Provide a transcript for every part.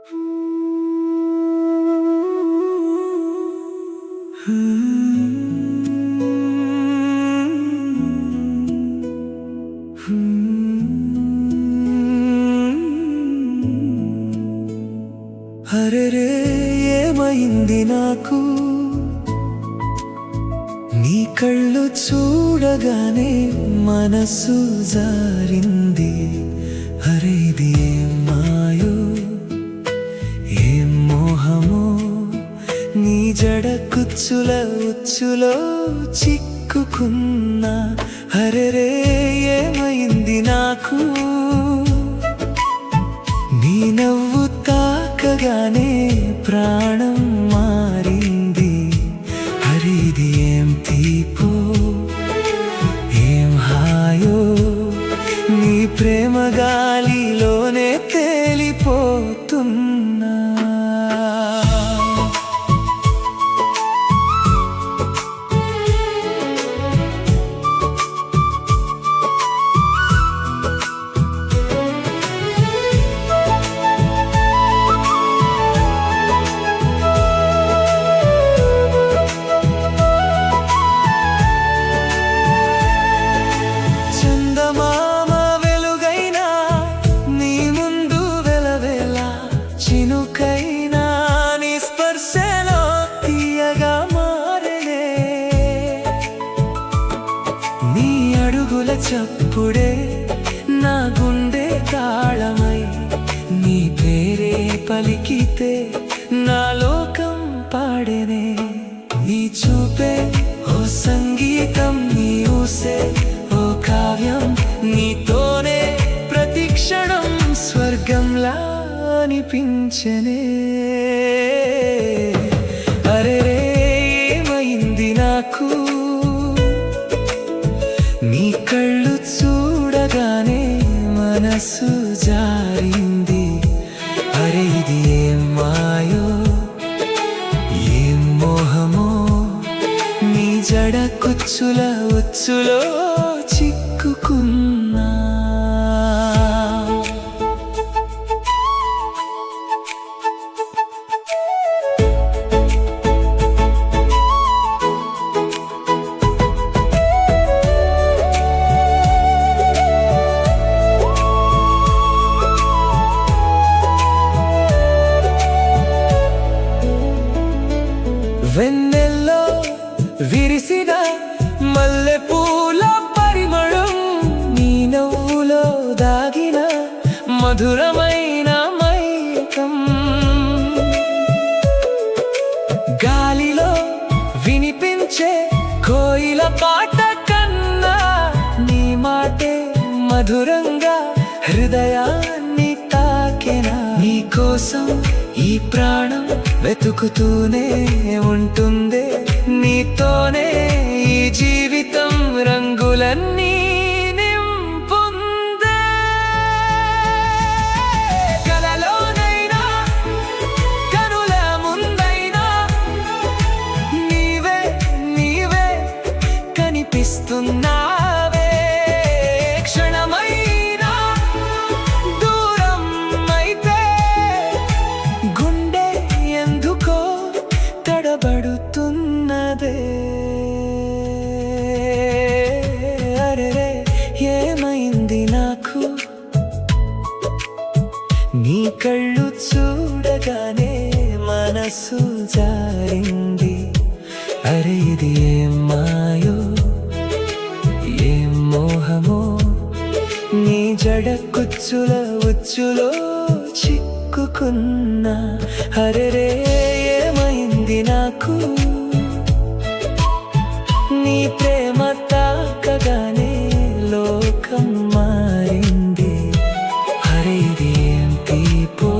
అరెరే ఏమైంది నాకు, నీ కళ్ళు చూడగానే మనసు జారింది. అరే ఇది ఏం మాయో ఏం మోహమో, నీ జడ కుచ్చుల ఉచ్చులో చిక్కుకున్నా. అరెరే ఏమైంది నాకు, నీ నవ్వు తాకగానే ప్రాణం మారింది. అరే ఇది ఏం తీపో ఏం హాయో, నీ ప్రేమ గాలిలోనే తేలిపోతున్నా. చప్పుడే నా గుండె తాళమై, నీ పేరే పలికితే నా లోకం పాడేనే. నీ చూపే ఓ సంగీతం, నీ ఊసే ఓ కావ్యం, నీతోనే ప్రతి క్షణం స్వర్గంలా అనిపించనే. అరే ఏమైంది నాకు, నీ కళ్ళు చూడగానే మనసు జారింది. అరే ఇది ఏం మాయో ఏం మోహమో, నీ జడ కుచ్చుల ఉచ్చులో చిక్కుకున్నా. వెన్నెల్లో విరిసిన మల్లె పూల పరిమళం, నీ నవ్వులో దాగిన మధురమైన మైకం, గాలిలో వినిపించే కోయిల పాట కన్నా నీ మాటే మధురంగా హృదయాన్ని తాకెనా. నీ కోసం ఈ ప్రాణం వెతుకుతూనే ఉంటుందే, నీతోనే ఈ జీవితం రంగులన్నీ నింపుందే. కలలోనైనా కనుల ముందైనా నీవే నీవే కనిపిస్తున్నావే. క్షణమైనా దూరం అయితే గుండె ఎందుకో తడబడుతున్నదే. అరెరే ఏమైంది నాకు, నీ కళ్ళు చూడగానే మనసు జారింది. అరే ఇది ఏం మాయో ఏం మోహమో, నీ జడ కుచ్చుల ఉచ్చులో చిక్కుకున్నా. అరెరే ఏమైంది నాకు, నీ ప్రేమ తాకగానే లోకం మారింది. అరే ఇది ఏం తీపో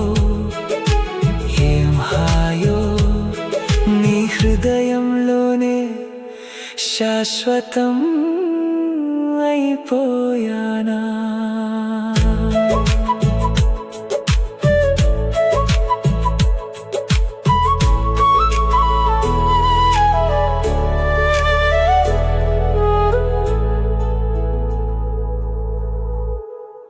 ఏం హాయో, నీ హృదయంలోనే శాశ్వతం అయిపోయానా.